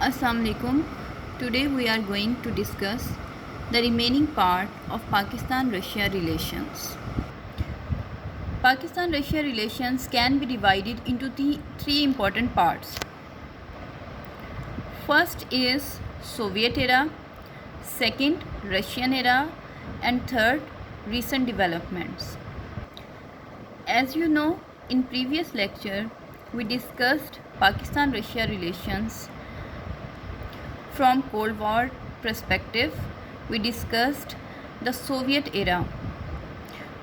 Assalamu alaikum. Today we are going to discuss the remaining part of Pakistan-Russia relations. Pakistan-Russia relations can be divided into three important parts. First is Soviet era, second Russian era, and third recent developments. As you know, in previous lecture we discussed Pakistan-Russia relations from Cold War perspective. We discussed the Soviet era,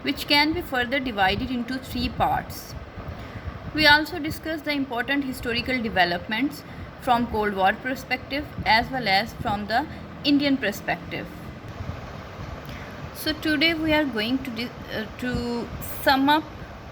which can be further divided into three parts. We also discussed the important historical developments from Cold War perspective as well as from the Indian perspective. So today we are going to sum up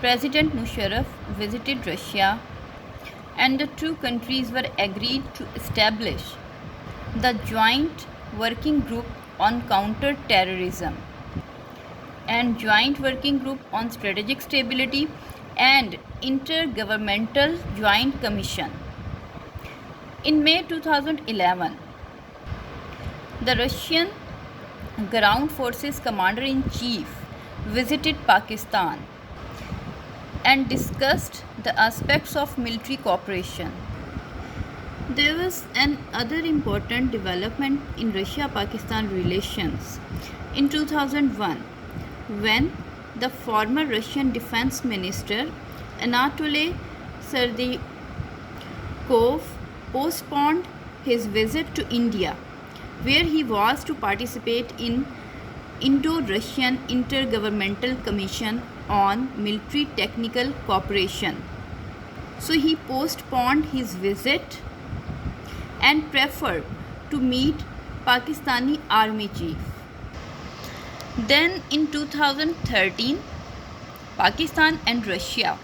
President Musharraf visited Russia and the two countries were agreed to establish the Joint Working Group on Counter-Terrorism and Joint Working Group on Strategic Stability and Intergovernmental Joint Commission. In May 2011, the Russian Ground Forces Commander-in-Chief visited Pakistan and discussed the aspects of military cooperation. There was another important development in Russia-Pakistan relations in 2001 when the former Russian Defense Minister Anatoly Serdykov postponed his visit to India, where he was to participate in Indo-Russian Intergovernmental Commission on Military Technical Cooperation. So he postponed his visit and preferred to meet Pakistani Army Chief. Then in 2013, Pakistan and Russia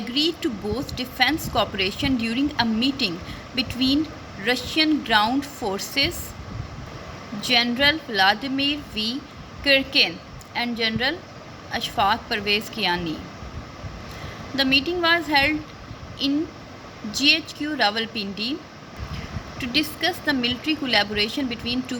agreed to both defense cooperation during a meeting between Russian Ground Forces General Vladimir V. Kirkin and General Ashfaq Parvez Kiani. The meeting was held in GHQ Rawalpindi to discuss the military collaboration between two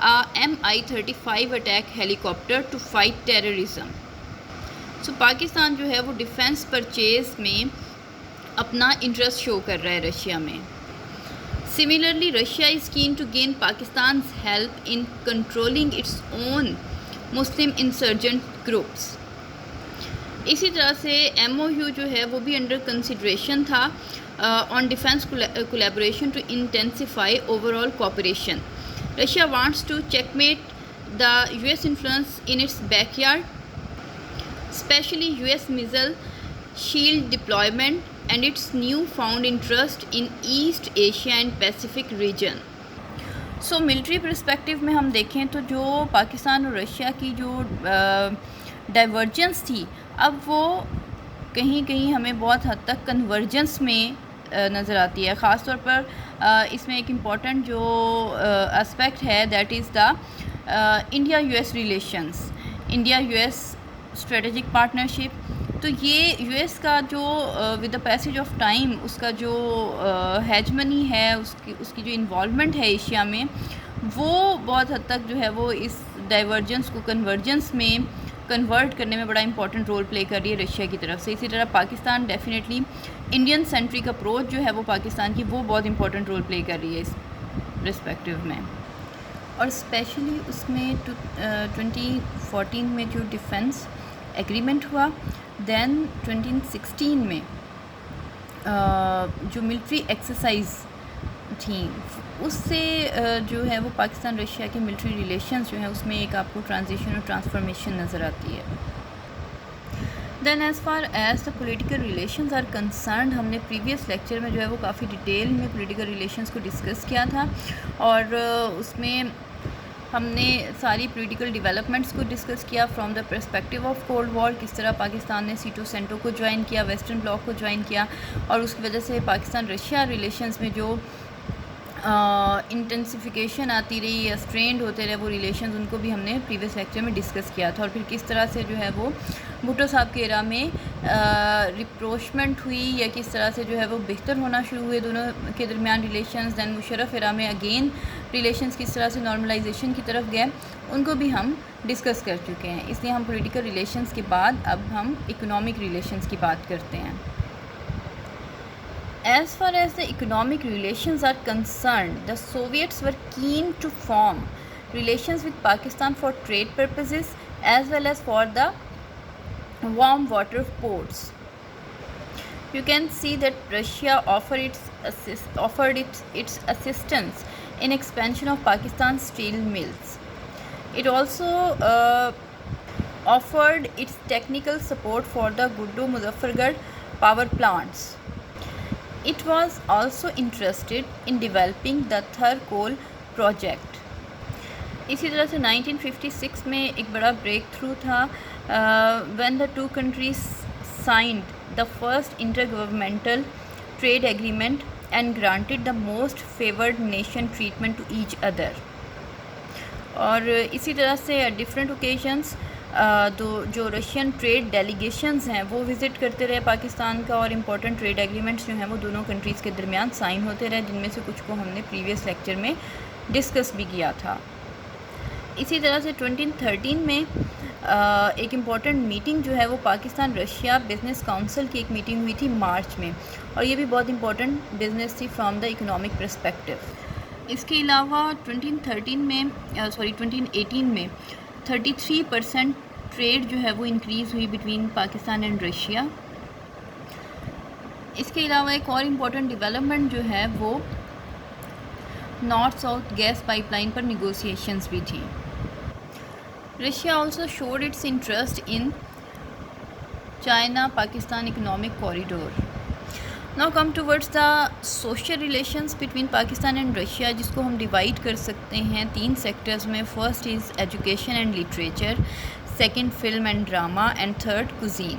a Mi-35 attack helicopter to fight terrorism. سو پاکستان جو ہے وہ defence purchase میں اپنا interest show کر رہا ہے Russia میں. Similarly Russia is keen to gain Pakistan's help in controlling its own Muslim insurgent groups. اسی طرح سے ایم او یو جو ہے وہ بھی انڈر کنسیڈریشن تھا on defence collaboration to intensify overall cooperation. Russia wants to checkmate the U S influence in its backyard, especially U S missile shield deployment and its new found interest in East Asia and Pacific region. So military perspective میں ہم دیکھیں تو جو پاکستان اور Russia کی جو divergence تھی اب وہ کہیں کہیں ہمیں بہت حد تک کنورجنس میں نظر آتی ہے. خاص طور پر اس میں ایک امپورٹنٹ جو اسپیکٹ ہے that is the India U S relations, India U S strategic partnership. تو یہ یو ایس کا جو with the passage of time اس کا جو ہیجمنی ہے, اس کی جو انوالومنٹ ہے ایشیا میں, وہ بہت حد تک جو ہے وہ اس ڈائیورجنس کو کنورجنس میں کنورٹ کرنے میں بڑا امپورٹنٹ رول پلے کر رہی ہے رشیا کی طرف سے. اسی طرح Pakistan definitely Indian centric approach جو ہے وہ پاکستان کی وہ بہت امپورٹنٹ رول پلے کر رہی ہے اس رسپیکٹیو میں. اور اسپیشلی اس میں 2014 میں جو ڈیفینس ایگریمنٹ ہوا, دین 2016 میں جو ملٹری ایکسرسائز تھیں اس سے جو ہے وہ پاکستان رشیا کے ملٹری ریلیشنز جو ہیں اس میں ایک آپ کو ٹرانزیشن اور ٹرانسفارمیشن نظر آتی ہے. Then as far as the political relations are concerned, ہم نے پریویس لیکچر میں جو ہے وہ کافی ڈیٹیل میں پولیٹیکل ریلیشنز کو ڈسکس کیا تھا, اور اس میں ہم نے ساری پولیٹیکل ڈیولپمنٹس کو ڈسکس کیا from the perspective of cold war, کس طرح پاکستان نے سیٹو سینٹو کو جوائن کیا, ویسٹرن بلاک کو جوائن کیا, اور اس کی وجہ سے پاکستان رشیا ریلیشنز میں جو انٹینسیفیکیشن آتی رہی یا اسٹرینڈ ہوتے رہے وہ ریلیشنز, ان کو بھی ہم نے پریویس لیکچر میں ڈسکس کیا تھا. اور پھر کس طرح سے جو ہے وہ بھٹو صاحب کے ایرا میں ریپروچمنٹ ہوئی یا کس طرح سے جو ہے وہ بہتر ہونا شروع ہوئے دونوں کے درمیان ریلیشنز. دین مشرف ایرا میں اگین ریلیشنز کس طرح سے نارملائزیشن کی طرف گئے, ان کو بھی ہم ڈسکس کر چکے ہیں. اس لیے ہم پولیٹیکل ریلیشنز کے بعد اب ہم اکنامک ریلیشنز کی بات کرتے ہیں. As far as the economic relations are concerned, the Soviets were keen to form relations with Pakistan for trade purposes as well as for the warm water ports. You can see that Russia offered its assistance in expansion of Pakistan's steel mills. It also offered its technical support for the Guddu-Muzaffargarh power plants. It was also interested in developing the Thar coal project. اسی طرح سے 1956 میں ایک بڑا break through تھا when the two countries signed the first intergovernmental trade agreement and granted the most favored nation treatment to each other. اور اسی طرح سے ڈفرینٹ اوکیزنس جو رشین ٹریڈ ڈیلیگیشنز ہیں وہ وزٹ کرتے رہے پاکستان کا, اور امپورٹنٹ ٹریڈ ایگریمنٹس جو ہیں وہ دونوں کنٹریز کے درمیان سائن ہوتے رہے, جن میں سے کچھ کو ہم نے پریویس لیکچر میں ڈسکس بھی کیا تھا. اسی طرح سے 2013 میں ایک امپورٹنٹ میٹنگ جو ہے وہ پاکستان رشیا بزنس کاؤنسل کی ایک میٹنگ ہوئی تھی مارچ میں, اور یہ بھی بہت امپورٹنٹ بزنس تھی فرام دا اکنامک پرسپیکٹیو. اس کے علاوہ 2018 میں 33% ٹریڈ جو ہے وہ انکریز ہوئی بٹوین پاکستان اینڈ رشیا. اس کے علاوہ ایک اور امپورٹنٹ ڈیولپمنٹ جو ہے وہ north south gas pipeline پر نیگوسیشنز بھی تھیں. Russia also showed its interest in China Pakistan economic corridor. Now come towards the social relations between Pakistan and Russia, جس کو ہم ڈیوائڈ کر سکتے ہیں 3 سیکٹرز میں. First is education and literature, second film and drama, and third cuisine.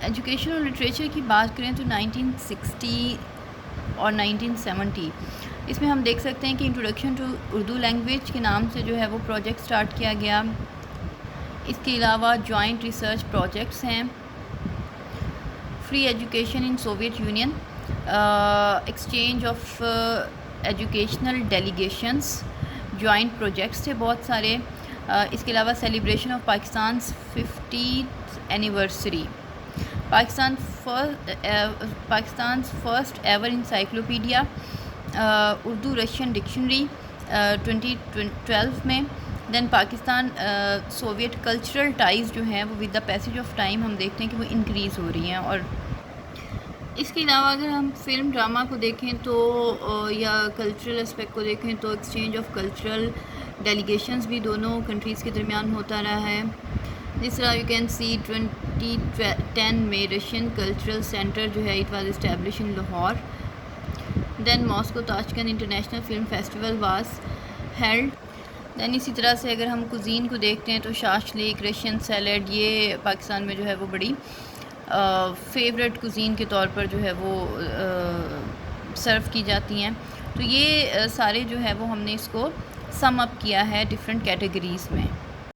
Education اور literature کی بات کریں تو 1960 اور 1970 اس میں ہم دیکھ سکتے ہیں کہ انٹروڈکشن ٹو اردو لینگویج کے نام سے جو ہے وہ پروجیکٹ سٹارٹ کیا گیا. اس کے علاوہ جوائنٹ ریسرچ پروجیکٹس ہیں, free education in Soviet Union, exchange of educational delegations, joint projects تھے بہت سارے. اس کے علاوہ celebration of Pakistan's 50th anniversary, Pakistan's first ever encyclopedia, Urdu Russian dictionary 2012 میں. Then Pakistan Soviet cultural ties جو ہیں وہ with the passage of time ہم دیکھتے ہیں کہ وہ انکریز ہو رہی ہیں. اور اس کے علاوہ اگر ہم فلم ڈرامہ کو دیکھیں تو یا کلچرل اسپیکٹ کو دیکھیں تو ایکسچینج آف کلچرل ڈیلیگیشنز بھی دونوں کنٹریز کے درمیان ہوتا رہا ہے. جس طرح یو کین سی 2010 میں رشین کلچرل سینٹر جو ہے it was establish in Lahore. Then Moscow Tashkent international film festival was held. Then اسی طرح سے اگر ہم کوزین کو دیکھتے ہیں تو شاشلیک، رشین سیلڈ، یہ پاکستان میں جو ہے وہ بڑی فیوریٹ کوزین کے طور پر جو ہے وہ سرو کی جاتی ہیں. تو یہ سارے جو ہے وہ ہم نے اس کو سم اپ کیا ہے ڈفرینٹ کیٹیگریز میں.